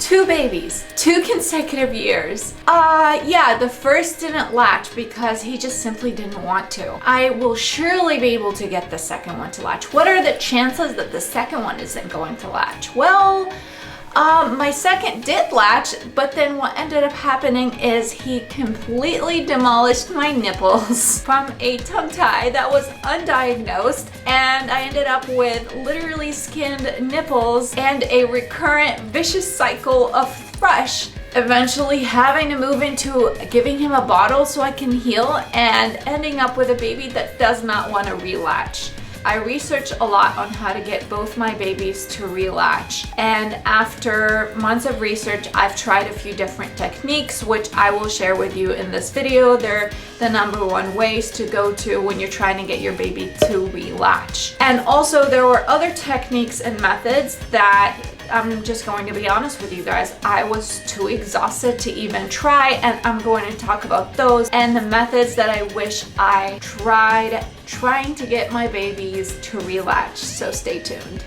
2 babies, 2 consecutive years. Yeah, the first didn't latch because he just simply didn't want to. I will surely be able to get the second one to latch. What are the chances that the second one isn't going to latch? Well, my second did latch, but then what ended up happening is he completely demolished my nipples from a tongue tie that was undiagnosed, and I ended up with literally skinned nipples and a recurrent vicious cycle of thrush, eventually having to move into giving him a bottle so I can heal and ending up with a baby that does not want to relatch. I researched a lot on how to get both my babies to relatch, and after months of research, I've tried a few different techniques, which I will share with you in this video. They're the #1 ways to go to when you're trying to get your baby to relatch. And also there were other techniques and methods that I'm just going to be honest with you guys, I was too exhausted to even try, and I'm going to talk about those and the methods that I wish I tried trying to get my babies to relatch. So stay tuned.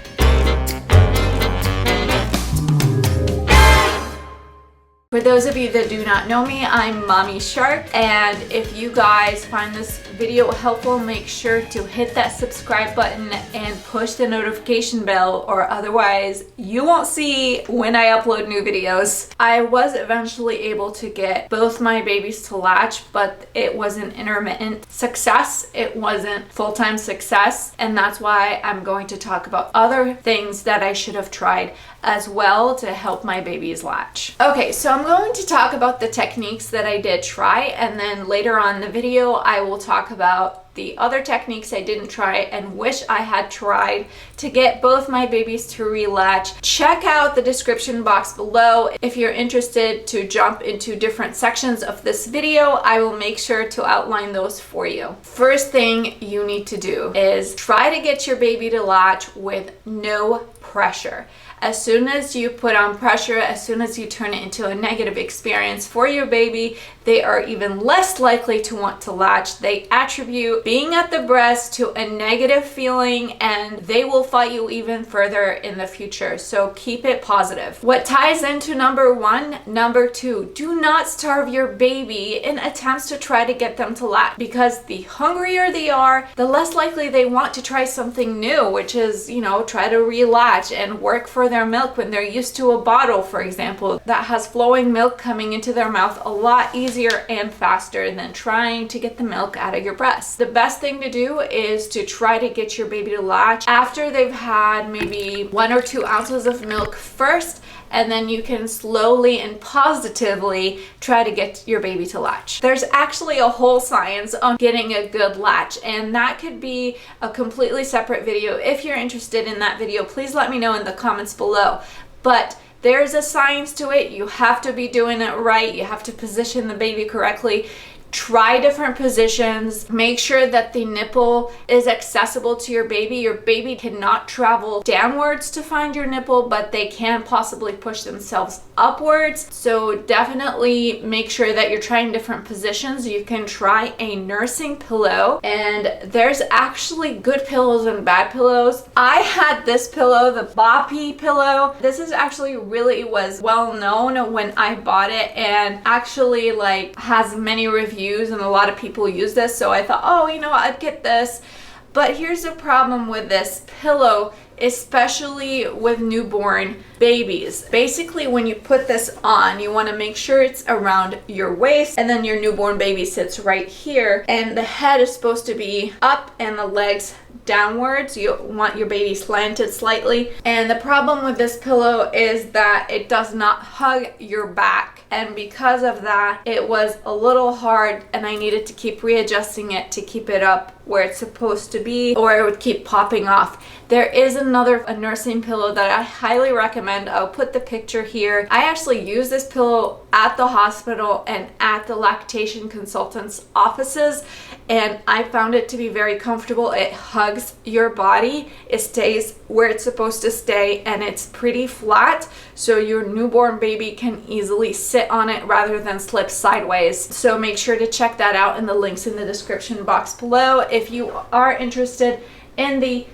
For those of you that do not know me, I'm Mommy Shark, and if you guys find this video helpful, make sure to hit that subscribe button and push the notification bell, or otherwise you won't see when I upload new videos. I was eventually able to get both my babies to latch, but it was an intermittent success. It wasn't full-time success, and that's why I'm going to talk about other things that I should have tried as well to help my babies latch. Okay, so I'm going to talk about the techniques that I did try, and then later on in the video I will talk about the other techniques I didn't try and wish I had tried to get both my babies to relatch. Check out the description box below if you're interested to jump into different sections of this video. I will make sure to outline those for you. First thing you need to do is try to get your baby to latch with no pressure. As soon as you put on pressure, as soon as you turn it into a negative experience for your baby, they are even less likely to want to latch. They attribute being at the breast to a negative feeling, and they will fight you even further in the future. So keep it positive. What ties into #1, #2, do not starve your baby in attempts to try to get them to latch, because the hungrier they are, the less likely they want to try something new, which is, you know, try to relatch and work for their milk when they're used to a bottle, for example, that has flowing milk coming into their mouth a lot easier and faster than trying to get the milk out of your breast. The best thing to do is to try to get your baby to latch after they've had maybe 1 or 2 ounces of milk first, and then you can slowly and positively try to get your baby to latch. There's actually a whole science on getting a good latch, and that could be a completely separate video. If you're interested in that video, please let me know in the comments below. But there's a science to it. You have to be doing it right. You have to position the baby correctly. Try different positions. Make sure that the nipple is accessible to your baby. Your baby cannot travel downwards to find your nipple, but they can possibly push themselves upwards. So definitely make sure that you're trying different positions. You can try a nursing pillow, and there's actually good pillows and bad pillows. I had this pillow, the Boppy pillow. This is actually really was well known when I bought it, and actually like has many reviews, and a lot of people use this, so I thought, oh, you know, I'd get this. But here's the problem with this pillow, especially with newborn babies. Basically, when you put this on, you want to make sure it's around your waist, and then your newborn baby sits right here, and the head is supposed to be up and the legs downwards. You want your baby slanted slightly. And the problem with this pillow is that it does not hug your back, and because of that, it was a little hard, and I needed to keep readjusting it to keep it up where it's supposed to be, or it would keep popping off. There is a nursing pillow that I highly recommend. I'll put the picture here. I actually use this pillow at the hospital and at the lactation consultants' offices, and I found it to be very comfortable. It hugs your body, it stays where it's supposed to stay, and it's pretty flat, so your newborn baby can easily sit on it rather than slip sideways. So make sure to check that out in the links in the description box below if you are interested in the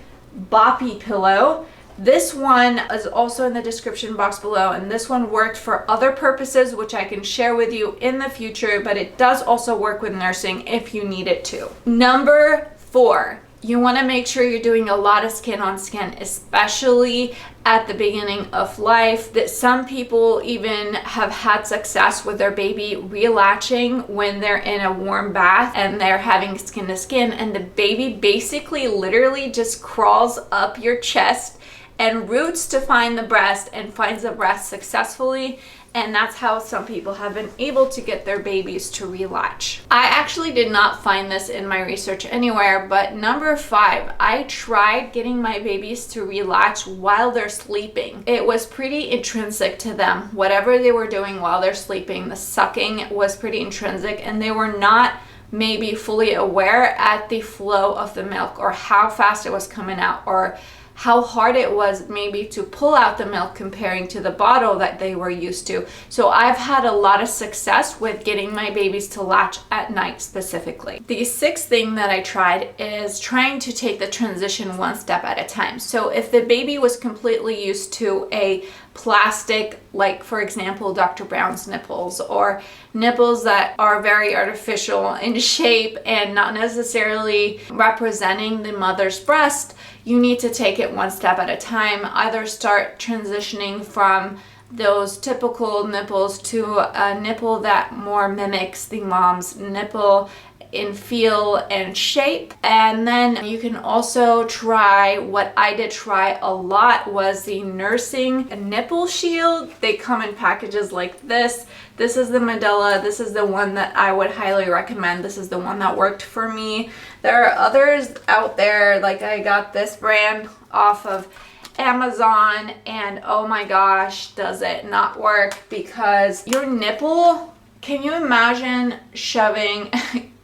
Boppy pillow. This one is also in the description box below, and this one worked for other purposes, which I can share with you in the future, but it does also work with nursing if you need it to. Number 4. You want to make sure you're doing a lot of skin on skin, especially at the beginning of life. That some people even have had success with their baby relatching when they're in a warm bath and they're having skin to skin, and the baby basically literally just crawls up your chest and roots to find the breast and finds the breast successfully. And that's how some people have been able to get their babies to relatch. I actually did not find this in my research anywhere, but number 5, I tried getting my babies to relatch while they're sleeping. It was pretty intrinsic to them. Whatever they were doing while they're sleeping, the sucking was pretty intrinsic, and they were not maybe fully aware at the flow of the milk or how fast it was coming out, or how hard it was maybe to pull out the milk comparing to the bottle that they were used to. So I've had a lot of success with getting my babies to latch at night specifically. The 6th thing that I tried is trying to take the transition one step at a time. So if the baby was completely used to a plastic, like for example Dr. Brown's nipples, or nipples that are very artificial in shape and not necessarily representing the mother's breast, you need to take it one step at a time. Either start transitioning from those typical nipples to a nipple that more mimics the mom's nipple in feel and shape. And then you can also try, what I did try a lot was the nursing nipple shield. They come in packages like this. This is the Medela. This is the one that I would highly recommend. This is the one that worked for me. There are others out there, like I got this brand off of Amazon, and oh my gosh, does it not work, because your nipple, can you imagine shoving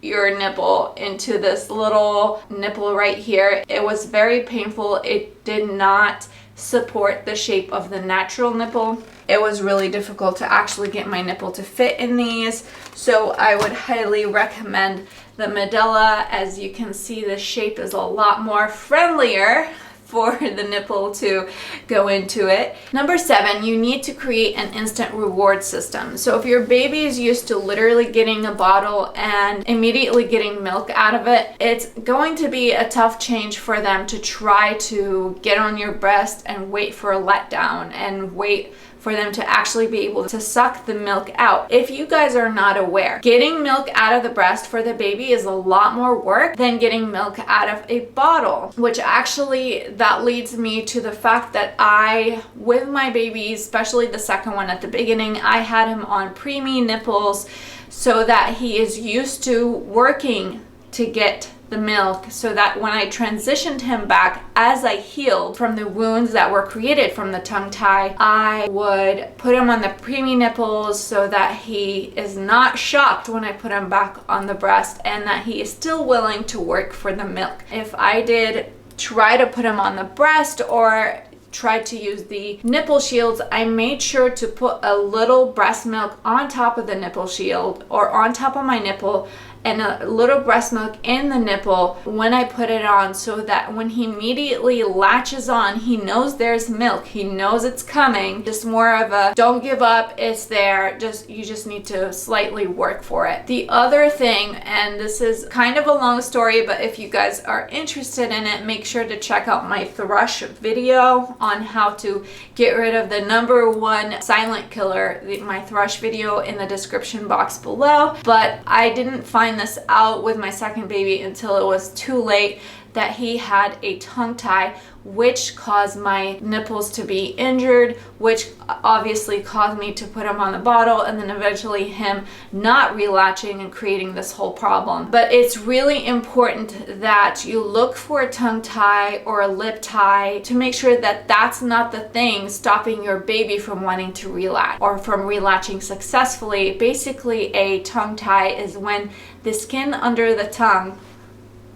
your nipple into this little nipple right here? It was very painful. It did not support the shape of the natural nipple. It was really difficult to actually get my nipple to fit in these. So I would highly recommend the Medela. As you can see, the shape is a lot more friendlier for the nipple to go into it. Number 7, you need to create an instant reward system. So if your baby is used to literally getting a bottle and immediately getting milk out of it, it's going to be a tough change for them to try to get on your breast and wait for a letdown and wait for them to actually be able to suck the milk out. If you guys are not aware, getting milk out of the breast for the baby is a lot more work than getting milk out of a bottle, which actually that leads me to the fact that I, with my baby, especially the second one at the beginning, I had him on Premie nipples so that he is used to working to get the milk, so that when I transitioned him back, as I healed from the wounds that were created from the tongue tie, I would put him on the Premie nipples so that he is not shocked when I put him back on the breast, and that he is still willing to work for the milk. If I did try to put him on the breast or tried to use the nipple shields, I made sure to put a little breast milk on top of the nipple shield or on top of my nipple, and a little breast milk in the nipple when I put it on, so that when he immediately latches on, he knows there's milk, he knows it's coming. Just more of a don't give up, it's there, you just need to slightly work for it. The other thing, and this is kind of a long story, but if you guys are interested in it, make sure to check out my thrush video on how to get rid of the #1 silent killer, my thrush video in the description box below. But I didn't find this out with my second baby until it was too late, that he had a tongue tie, which caused my nipples to be injured, which obviously caused me to put him on the bottle, and then eventually him not relatching and creating this whole problem. But it's really important that you look for a tongue tie or a lip tie to make sure that that's not the thing stopping your baby from wanting to relatch or from relatching successfully. Basically, a tongue tie is when the skin under the tongue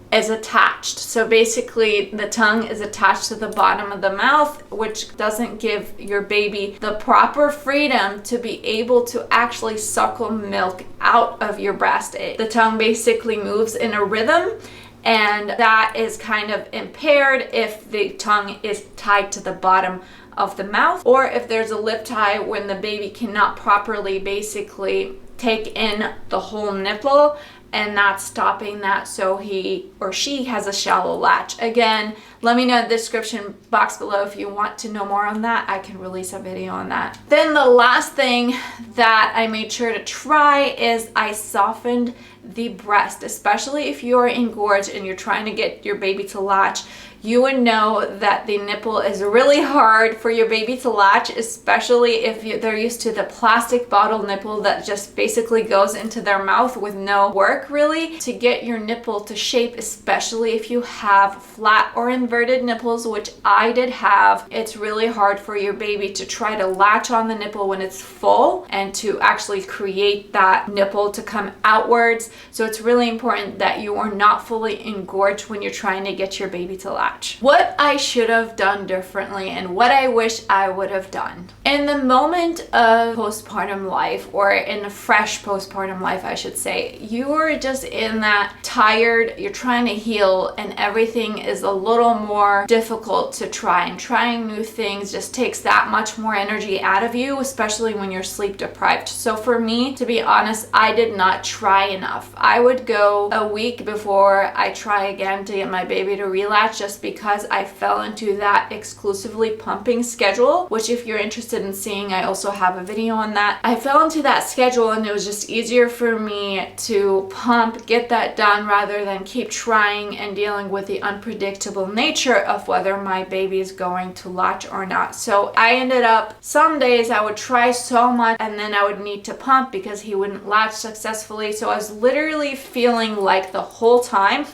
is attached. So basically the tongue is attached to the bottom of the mouth, which doesn't give your baby the proper freedom to be able to actually suckle milk out of your breast. The tongue basically moves in a rhythm, and that is kind of impaired if the tongue is tied to the bottom of the mouth, or if there's a lip tie when the baby cannot properly basically take in the whole nipple, and that's stopping that, so he or she has a shallow latch. Again, let me know in the description box below if you want to know more on that. I can release a video on that. Then the last thing that I made sure to try is I softened the breast, especially if you're engorged and you're trying to get your baby to latch. You would know that the nipple is really hard for your baby to latch, especially if they're used to the plastic bottle nipple that just basically goes into their mouth with no work really to get your nipple to shape, especially if you have flat or inverted nipples, which I did have. It's really hard for your baby to try to latch on the nipple when it's full and to actually create that nipple to come outwards. So it's really important that you are not fully engorged when you're trying to get your baby to latch. What I should have done differently and what I wish I would have done. In the moment of postpartum life, or in a fresh postpartum life, I should say, you're just in that tired, you're trying to heal, and everything is a little more difficult to try, and trying new things just takes that much more energy out of you, especially when you're sleep deprived. So for me, to be honest, I did not try enough. I would go a week before I try again to get my baby to relatch, just because I fell into that exclusively pumping schedule, which if you're interested in seeing, I also have a video on that. I fell into that schedule and it was just easier for me to pump, get that done, rather than keep trying and dealing with the unpredictable nature of whether my baby is going to latch or not. So I ended up, some days I would try so much and then I would need to pump because he wouldn't latch successfully. So I was literally feeling like the whole time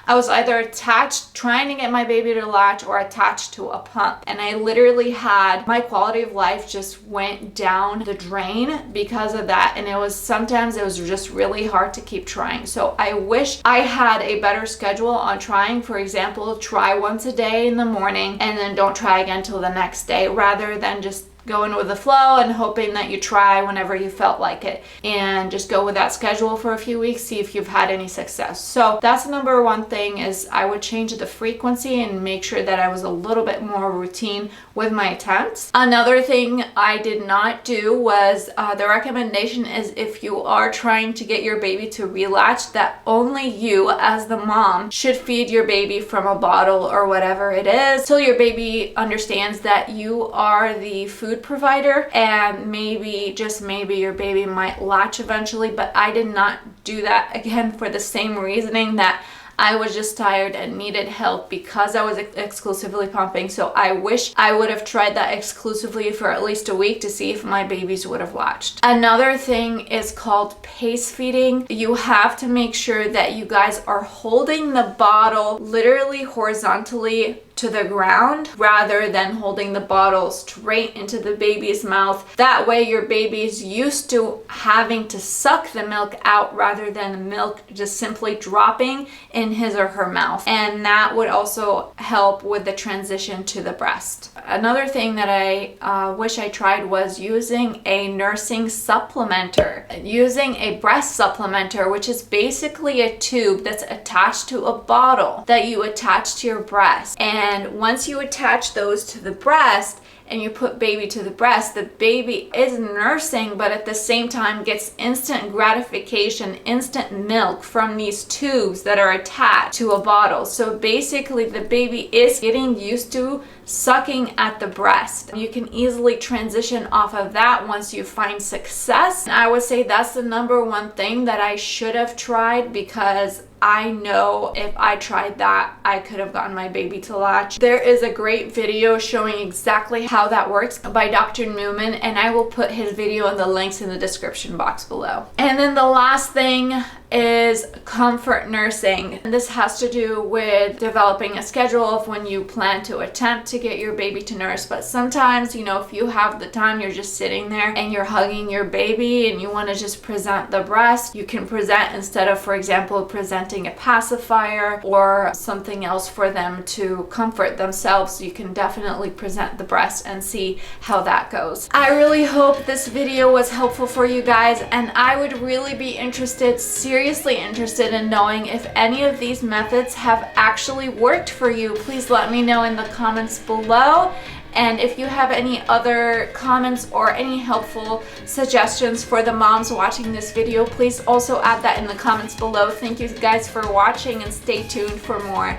I was either attached, trying to get my baby to latch, or attached to a pump. And I literally had, my quality of life just went down the drain because of that. And sometimes it was just really hard to keep trying. So I wish I had a better schedule on trying. For example, try once a day in the morning and then don't try again till the next day, rather than just going with the flow and hoping that you try whenever you felt like it, and just go with that schedule for a few weeks, see if you've had any success. So that's the number one thing, is I would change the frequency and make sure that I was a little bit more routine with my attempts. Another thing I did not do was the recommendation is, if you are trying to get your baby to relatch, that only you as the mom should feed your baby from a bottle or whatever it is, till your baby understands that you are the food provider, and maybe, just maybe, your baby might latch eventually. But I did not do that, again, for the same reasoning that I was just tired and needed help because I was exclusively pumping. So I wish I would have tried that exclusively for at least a week to see if my babies would have latched. Another thing is called pace feeding. You have to make sure that you guys are holding the bottle literally horizontally to the ground, rather than holding the bottle straight into the baby's mouth. That way your baby is used to having to suck the milk out, rather than the milk just simply dropping in his or her mouth. And that would also help with the transition to the breast. Another thing that I wish I tried was using a nursing supplementer. Using a breast supplementer, which is basically a tube that's attached to a bottle that you attach to your breast. And once you attach those to the breast and you put baby to the breast, the baby is nursing, but at the same time gets instant gratification, instant milk from these tubes that are attached to a bottle. So basically the baby is getting used to sucking at the breast. You can easily transition off of that once you find success. And I would say that's the number one thing that I should have tried, because I know if I tried that, I could have gotten my baby to latch. There is a great video showing exactly how that works by Dr. Newman, and I will put his video in the links in the description box below. And then the last thing is comfort nursing. And this has to do with developing a schedule of when you plan to attempt to get your baby to nurse. But sometimes, you know, if you have the time, you're just sitting there and you're hugging your baby and you want to just present the breast, you can present, instead of, for example, presenting implanting a pacifier or something else for them to comfort themselves, you can definitely present the breast and see how that goes. I really hope this video was helpful for you guys, and I would really be interested, seriously interested in knowing if any of these methods have actually worked for you. Please let me know in the comments below. And if you have any other comments or any helpful suggestions for the moms watching this video, please also add that in the comments below. Thank you guys for watching, and stay tuned for more.